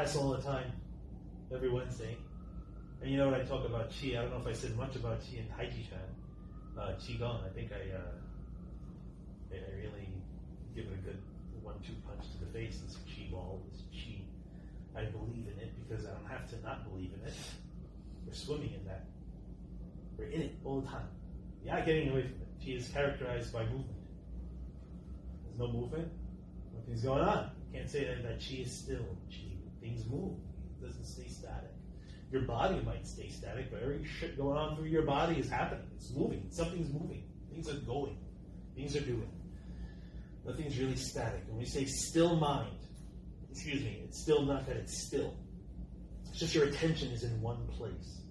class all the time, every Wednesday. And you know what I talk about Qi? I don't know if I said much about Qi in Tai Chi Chuan. Qigong, I think I really give it a good 1-2 punch to the face. This Qi ball, this Qi. I believe in it because I don't have to not believe in it. We're swimming in that. We're in it all the time. You're not getting away from it. Qi is characterized by movement. There's no movement, nothing's going on. You can't say that Qi is still Qi. Things move. It doesn't stay static. Your body might stay static, but every shit going on through your body is happening. It's moving. Something's moving. Things are going. Things are doing. Nothing's really static. When we say still mind, it's still not that it's still. It's just your attention is in one place.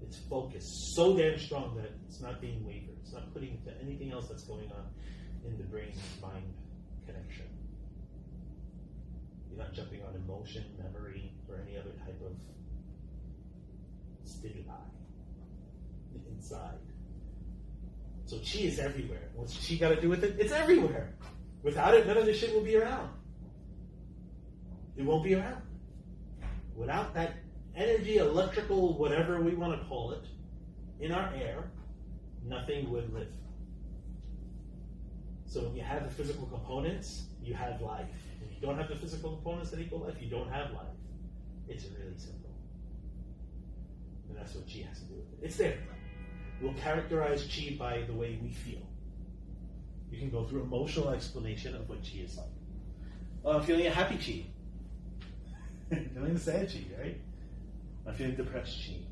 It's focused so damn strong that it's not being wavered. It's not putting into anything else that's going on in the brain-mind connection. You're not jumping on emotion, memory, or any other type of stimuli inside. So Qi is everywhere. What's Qi got to do with it? It's everywhere. Without it, none of this shit will be around. It won't be around. Without that energy, electrical, whatever we want to call it, in our air, nothing would live. So when you have the physical components, you have life. When you don't have the physical components that equal life, you don't have life. It's really simple. And that's what Qi has to do with it. It's there. We'll characterize Qi by the way we feel. You can go through emotional explanation of what Qi is like. I'm feeling a happy Qi. Feeling the sad Qi, right? I'm feeling depressed Qi.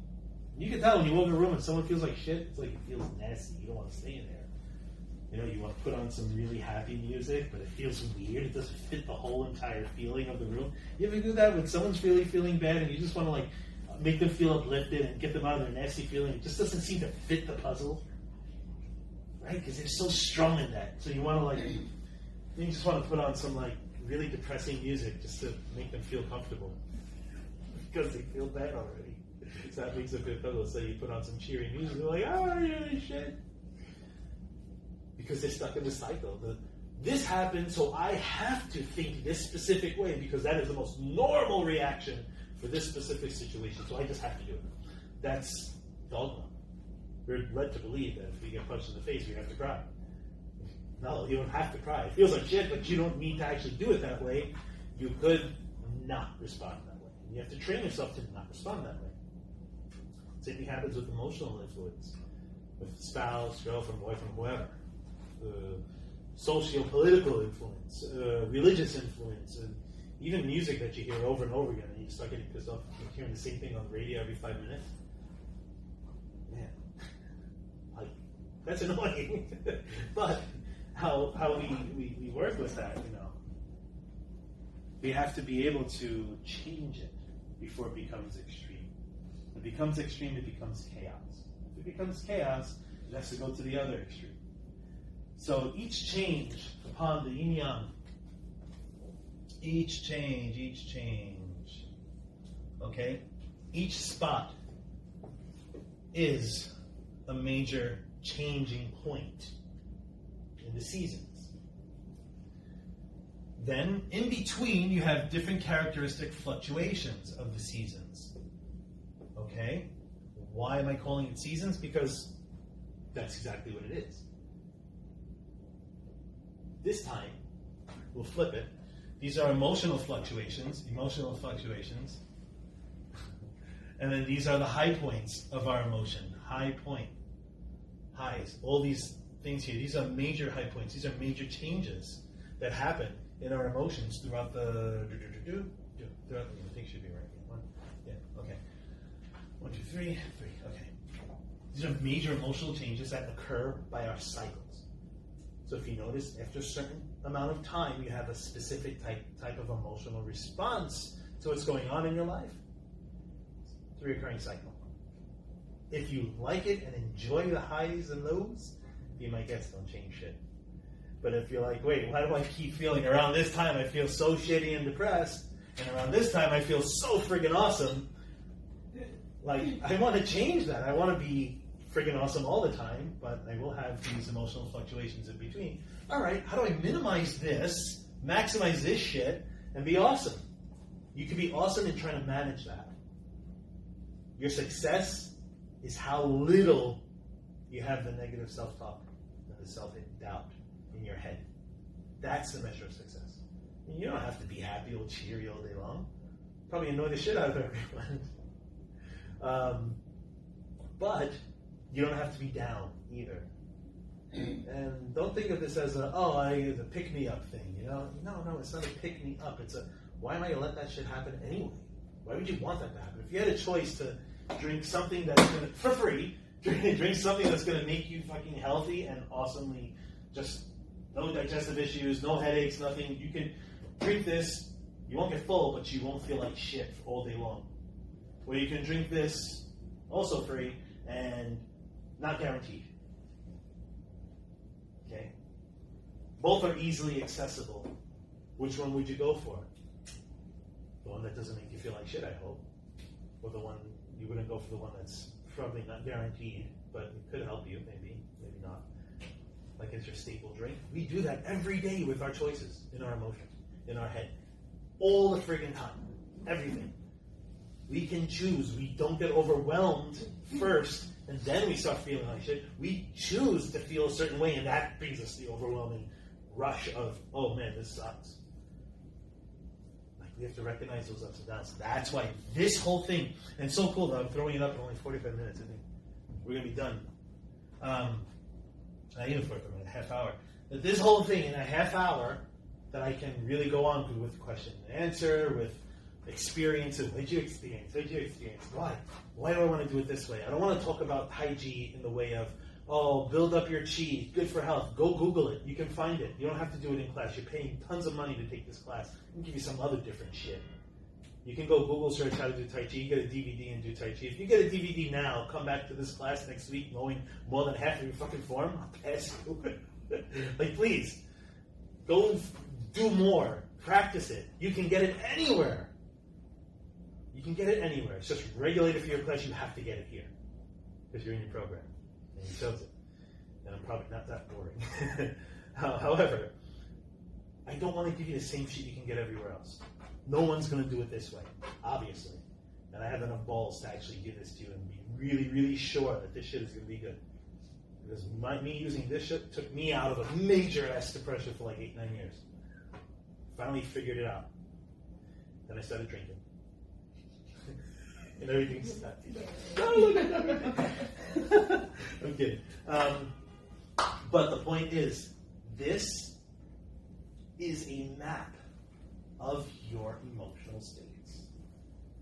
You can tell when you walk in a room and someone feels like shit, it's like it feels nasty. You don't want to stay in there. You know, you want to put on some really happy music, but it feels weird. It doesn't fit the whole entire feeling of the room. You ever do that when someone's really feeling bad and you just want to like make them feel uplifted and get them out of their nasty feeling? It just doesn't seem to fit the puzzle, right? Because they're so strong in that. So you want to like, you just want to put on some like really depressing music just to make them feel comfortable because they feel bad already. So that makes them feel comfortable. So you put on some cheery music. They're like, oh, really shit. Because they're stuck in the cycle. This happened, so I have to think this specific way because that is the most normal reaction for this specific situation. So I just have to do it. That's dogma. We're led to believe that if we get punched in the face, we have to cry. No, you don't have to cry. It feels like shit, but you don't need to actually do it that way. You could not respond that way. You have to train yourself to not respond that way. Same thing happens with emotional influence, with spouse, girlfriend, boyfriend, whoever. Socio-political influence, religious influence, and even music that you hear over and over again, and you start getting pissed off hearing the same thing on the radio every 5 minutes. Man, like that's annoying. But how we work with that, you know, we have to be able to change it before it becomes extreme. If it becomes extreme, it becomes chaos. If it becomes chaos, it has to go to the other extreme. So each change upon the yin-yang, each change, okay? Each spot is a major changing point in the seasons. Then, in between, you have different characteristic fluctuations of the seasons, okay? Why am I calling it seasons? Because that's exactly what it is. This time, we'll flip it. These are emotional fluctuations. And then these are the high points of our emotion. High point. Highs. All these things here. These are major high points. These are major changes that happen in our emotions throughout the... I think should be right. One. Yeah, okay. 1, 2, 3. Okay. These are major emotional changes that occur by our cycles. So if you notice, after a certain amount of time, you have a specific type of emotional response to what's going on in your life. It's a recurring cycle. If you like it and enjoy the highs and lows, be my guest, don't change shit. But if you're like, wait, why do I keep feeling around this time I feel so shitty and depressed, and around this time I feel so friggin' awesome, like, I want to change that. I want to be friggin' awesome all the time, but I will have these emotional fluctuations in between. All right, how do I minimize this, maximize this shit, and be awesome? You can be awesome in trying to manage that. Your success is how little you have the negative self-talk and the self-doubt in your head. That's the measure of success. And you don't have to be happy or cheery all day long. Probably annoy the shit out of everyone. But you don't have to be down either. And don't think of this as a pick-me-up thing, you know? No, it's not a pick-me-up. It's a, why am I going to let that shit happen anyway? Why would you want that to happen? If you had a choice to drink something that's going to, for free, drink something that's going to make you fucking healthy and awesomely just no digestive issues, no headaches, nothing. You can drink this, you won't get full, but you won't feel like shit all day long. Or you can drink this, also free, and not guaranteed. Okay? Both are easily accessible. Which one would you go for? The one that doesn't make you feel like shit, I hope. Or the one, you wouldn't go for the one that's probably not guaranteed, but it could help you, maybe not. Like it's your staple drink. We do that every day with our choices, in our emotions, in our head. All the friggin' time. Everything. We can choose. We don't get overwhelmed first, and then we start feeling like shit. We choose to feel a certain way, and that brings us the overwhelming rush of, oh man, this sucks. Like we have to recognize those ups and downs. That's why this whole thing, and so cool that I'm throwing it up in only 45 minutes. I think we're going to be done. Not even 45 minutes, a half hour. But this whole thing in a half hour that I can really go on with question and answer, with experiences. What did you experience? What did you experience? Why? Why do I want to do it this way? I don't want to talk about Tai Chi in the way of, oh, build up your chi, good for health. Go Google it. You can find it. You don't have to do it in class. You're paying tons of money to take this class. I can give you some other different shit. You can go Google search how to do Tai Chi. You get a DVD and do Tai Chi. If you get a DVD now, come back to this class next week knowing more than half of your fucking form, I'll pass you. Like, please, go do more. Practice it. You can get it anywhere. You can get it anywhere. It's just regulated for your class. You have to get it here because you're in your program and you chose it. And I'm probably not that boring. However, I don't want to give you the same shit you can get everywhere else. No one's going to do it this way, obviously. And I have enough balls to actually give this to you and be really, really sure that this shit is going to be good. Because me using this shit took me out of a major ass depression for like 8-9 years. Finally figured it out. Then I started drinking. And everything stopped. Oh, look at that. I'm kidding. But the point is, this is a map of your emotional states.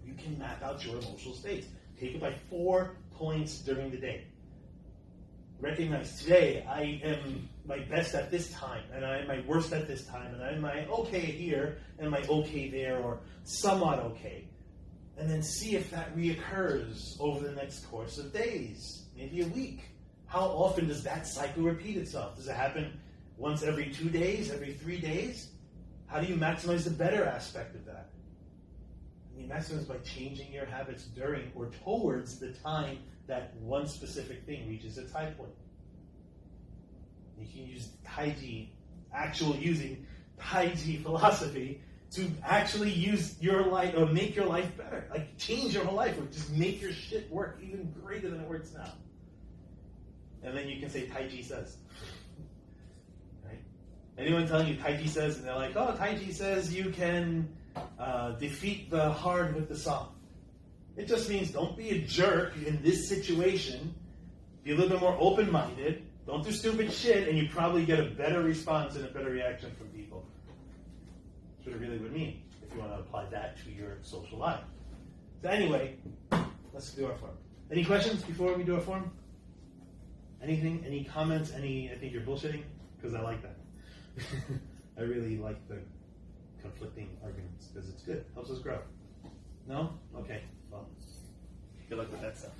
You can map out your emotional states. Take it by 4 points during the day. Recognize today I am my best at this time, and I am my worst at this time, and I'm my okay here and my okay there, or somewhat okay. And then see if that reoccurs over the next course of days, maybe a week. How often does that cycle repeat itself? Does it happen once every 2 days, every 3 days? How do you maximize the better aspect of that? You maximize by changing your habits during or towards the time that one specific thing reaches its high point. You can use Tai Chi, using Tai Ji philosophy to actually use your life or make your life better. Like change your whole life or just make your shit work even greater than it works now. And then you can say Tai Chi says. Right? Anyone telling you Tai Chi says and they're like, oh, Tai Chi says you can defeat the hard with the soft. It just means don't be a jerk in this situation. Be a little bit more open-minded. Don't do stupid shit, and you probably get a better response and a better reaction from people. That's what it really would mean if you want to apply that to your social life. So anyway, let's do our form. Any questions before we do our form? Anything? Any comments? I think you're bullshitting? Because I like that. I really like the conflicting arguments because it's good. Helps us grow. No? Okay. Well, good luck with that stuff.